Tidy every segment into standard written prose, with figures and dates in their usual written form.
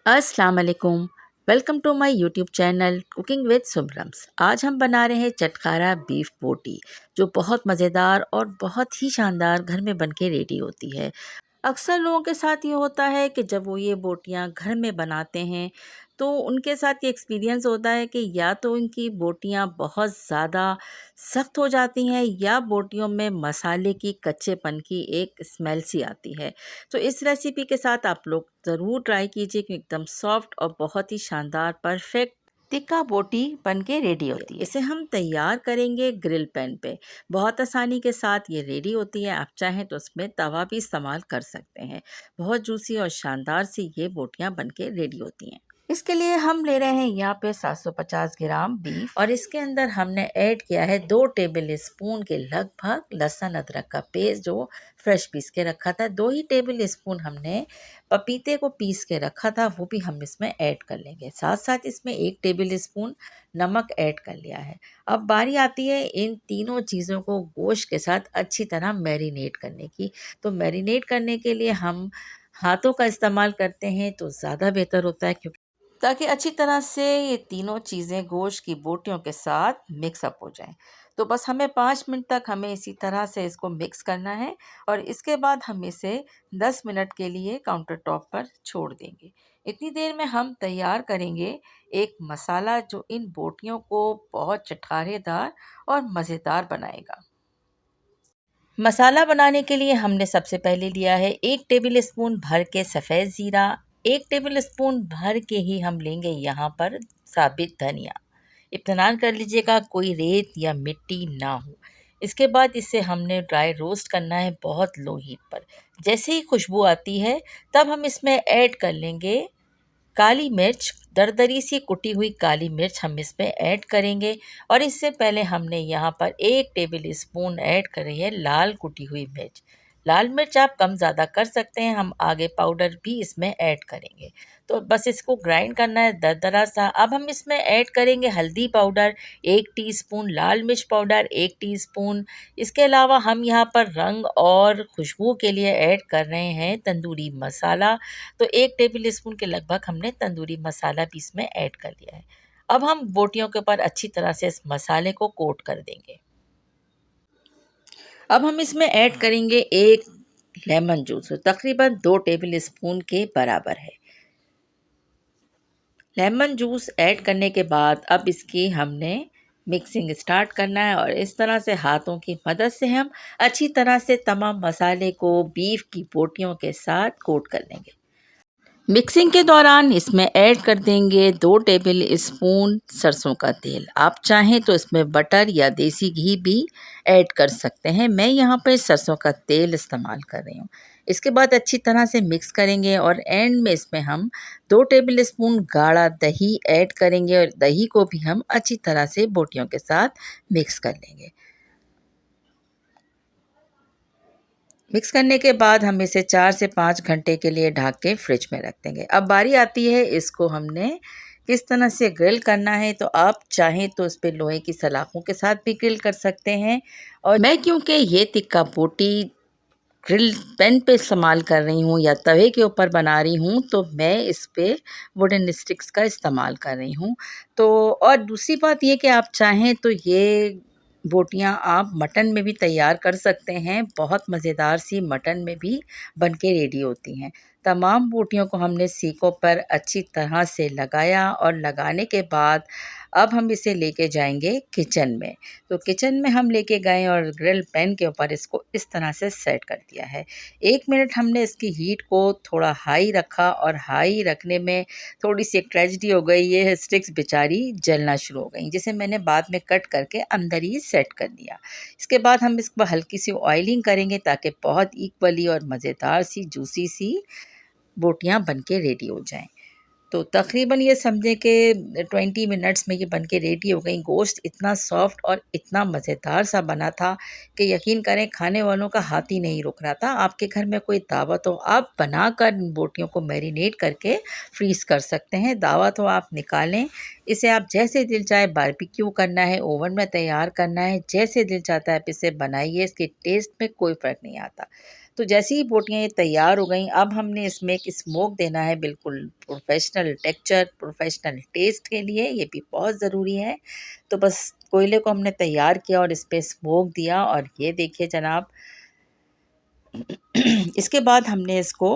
अस्सलाम वालेकुम। Welcome to my YouTube channel cooking with Subrams. आज हम बना रहे हैं चटखारा बीफ बोटी, जो बहुत मज़ेदार और बहुत ही शानदार घर में बन के रेडी होती है। अक्सर लोगों के साथ ये होता है कि जब वो ये बोटियाँ घर में बनाते हैं तो उनके साथ ये एक्सपीरियंस होता है कि या तो उनकी बोटियाँ बहुत ज़्यादा सख्त हो जाती हैं या बोटियों में मसाले की कच्चेपन की एक स्मेल सी आती है। तो इस रेसिपी के साथ आप लोग ज़रूर ट्राई कीजिए कि एकदम सॉफ्ट और बहुत ही शानदार परफेक्ट टिक्का बोटी बन के रेडी होती है। इसे हम तैयार करेंगे ग्रिल पैन पे। बहुत आसानी के साथ ये रेडी होती है। आप चाहें तो उसमें तवा भी इस्तेमाल कर सकते हैं। बहुत जूसी और शानदार सी ये बोटियां बन के रेडी होती हैं। इसके लिए हम ले रहे हैं यहाँ पे 750 ग्राम बीफ और इसके अंदर हमने ऐड किया है 2 टेबल स्पून के लगभग लहसुन अदरक का पेस्ट, जो फ्रेश पीस के रखा था। 2 ही टेबल स्पून हमने पपीते को पीस के रखा था, वो भी हम इसमें ऐड कर लेंगे। साथ साथ इसमें 1 टेबल स्पून नमक ऐड कर लिया है। अब बारी आती है इन तीनों चीज़ों को गोश्त के साथ अच्छी तरह मैरिनेट करने की। तो मैरिनेट करने के लिए हम हाथों का इस्तेमाल करते हैं तो ज़्यादा बेहतर होता है, क्योंकि ताकि अच्छी तरह से ये तीनों चीज़ें गोश्त की बोटियों के साथ मिक्स अप हो जाएं। तो बस हमें 5 मिनट तक हमें इसी तरह से इसको मिक्स करना है और इसके बाद हम इसे 10 मिनट के लिए काउंटर टॉप पर छोड़ देंगे। इतनी देर में हम तैयार करेंगे एक मसाला जो इन बोटियों को बहुत चटखारेदार और मज़ेदार बनाएगा। मसाला बनाने के लिए हमने सबसे पहले लिया है 1 टेबल स्पून भर के सफ़ेद ज़ीरा। 1 टेबल स्पून भर के ही हम लेंगे यहाँ पर साबित धनिया। इत्मीनान कर लीजिएगा कोई रेत या मिट्टी ना हो। इसके बाद इसे हमने ड्राई रोस्ट करना है बहुत लो हीट पर। जैसे ही खुशबू आती है तब हम इसमें ऐड कर लेंगे काली मिर्च। दरदरी सी कुटी हुई काली मिर्च हम इसमें ऐड करेंगे और इससे पहले हमने यहाँ पर 1 टेबल स्पून ऐड करी है लाल कुटी हुई मिर्च। लाल मिर्च आप कम ज़्यादा कर सकते हैं, हम आगे पाउडर भी इसमें ऐड करेंगे। तो बस इसको ग्राइंड करना है दरदरा सा। अब हम इसमें ऐड करेंगे हल्दी पाउडर 1 टीस्पून, लाल मिर्च पाउडर 1 टीस्पून। इसके अलावा हम यहाँ पर रंग और खुशबू के लिए ऐड कर रहे हैं तंदूरी मसाला। तो 1 टेबल स्पून के लगभग हमने तंदूरी मसाला भी इसमें ऐड कर लिया है। अब हम बोटियों के ऊपर अच्छी तरह से इस मसाले को कोट कर देंगे। अब हम इसमें ऐड करेंगे 1 लेमन जूस, तकरीबन 2 टेबल स्पून के बराबर है। लेमन जूस ऐड करने के बाद अब इसकी हमने मिक्सिंग स्टार्ट करना है और इस तरह से हाथों की मदद से हम अच्छी तरह से तमाम मसाले को बीफ की बोटियों के साथ कोट कर लेंगे। मिक्सिंग के दौरान इसमें ऐड कर देंगे 2 टेबल स्पून सरसों का तेल। आप चाहें तो इसमें बटर या देसी घी भी ऐड कर सकते हैं। मैं यहाँ पर सरसों का तेल इस्तेमाल कर रही हूँ। इसके बाद अच्छी तरह से मिक्स करेंगे और एंड में इसमें हम 2 टेबल स्पून गाढ़ा दही ऐड करेंगे और दही को भी हम अच्छी तरह से बोटियों के साथ मिक्स कर लेंगे। मिक्स करने के बाद हम इसे 4 से 5 घंटे के लिए ढक के फ्रिज में रख देंगे। अब बारी आती है इसको हमने किस तरह से ग्रिल करना है। तो आप चाहें तो इस पे लोहे की सलाखों के साथ भी ग्रिल कर सकते हैं, और मैं क्योंकि ये तिक्का बोटी ग्रिल पैन पे इस्तेमाल कर रही हूँ या तवे के ऊपर बना रही हूँ, तो मैं इस पे वुडन स्टिक्स का इस्तेमाल कर रही हूँ। तो और दूसरी बात ये कि आप चाहें तो ये बोटियाँ आप मटन में भी तैयार कर सकते हैं। बहुत मज़ेदार सी मटन में भी बन के रेडी होती हैं। तमाम बोटियों को हमने सीकों पर अच्छी तरह से लगाया और लगाने के बाद अब हम इसे लेके जाएंगे किचन में। तो किचन में हम लेके गए और ग्रिल पैन के ऊपर इसको इस तरह से सेट कर दिया है। 1 मिनट हमने इसकी हीट को थोड़ा हाई रखा और हाई रखने में थोड़ी सी एक ट्रेजेडी हो गई, ये है स्टिक्स बेचारी जलना शुरू हो गई, जिसे मैंने बाद में कट करके अंदर ही सेट कर दिया। इसके बाद हम इसको हल्की सी ऑयलिंग करेंगे ताकि बहुत इक्वली और मज़ेदार सी जूसी सी बोटियाँ बन के रेडी हो जाएँ। तो तकरीबन ये समझें कि 20 मिनट्स में ये बन के रेडी हो गई। गोश्त इतना सॉफ्ट और इतना मज़ेदार सा बना था कि यकीन करें खाने वालों का हाथ ही नहीं रुक रहा था। आपके घर में कोई दावत हो, आप बनाकर इन बोटियों को मैरिनेट करके फ्रीज़ कर सकते हैं। दावत हो आप निकालें, इसे आप जैसे दिल चाहे बारबेक्यू करना है, ओवन में तैयार करना है, जैसे दिल चाहता है आप इसे बनाइए, इसके टेस्ट में कोई फ़र्क नहीं आता। तो जैसे ही बोटियाँ ये तैयार हो गई, अब हमने इसमें एक स्मोक देना है, बिल्कुल प्रोफेशनल टेक्सचर, प्रोफेशनल टेस्ट के लिए, ये भी बहुत ज़रूरी है। तो बस कोयले को हमने तैयार किया और इस पे स्मोक दिया, और ये देखिए जनाब इसके बाद हमने इसको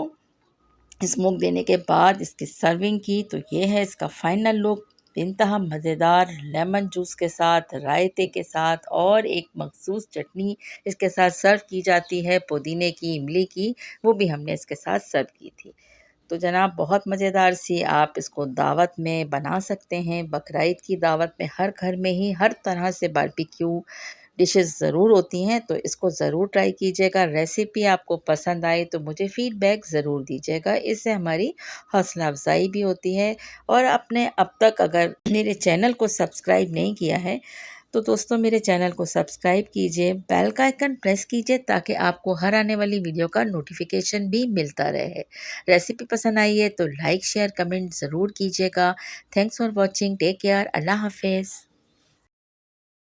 स्मोक देने के बाद इसकी सर्विंग की, तो ये है इसका फाइनल लुक। बेइंतहा मज़ेदार लेमन जूस के साथ, रायते के साथ और एक मखसूस चटनी इसके साथ सर्व की जाती है, पुदीने की, इमली की, वो भी हमने इसके साथ सर्व की थी। तो जनाब बहुत मज़ेदार सी, आप इसको दावत में बना सकते हैं। बकरीद की दावत में हर घर में ही हर तरह से बारबेक्यू डिशेस ज़रूर होती हैं, तो इसको ज़रूर ट्राई कीजिएगा। रेसिपी आपको पसंद आए तो मुझे फ़ीडबैक ज़रूर दीजिएगा, इससे हमारी हौसला अफ़ज़ाई भी होती है। और आपने अब तक अगर मेरे चैनल को सब्सक्राइब नहीं किया है, तो दोस्तों मेरे चैनल को सब्सक्राइब कीजिए, बेल का आइकन प्रेस कीजिए, ताकि आपको हर आने वाली वीडियो का नोटिफिकेशन भी मिलता रहे। रेसिपी पसंद आई है तो लाइक शेयर कमेंट ज़रूर कीजिएगा। Thanks for watching, take care, अल्लाह हाफिज़।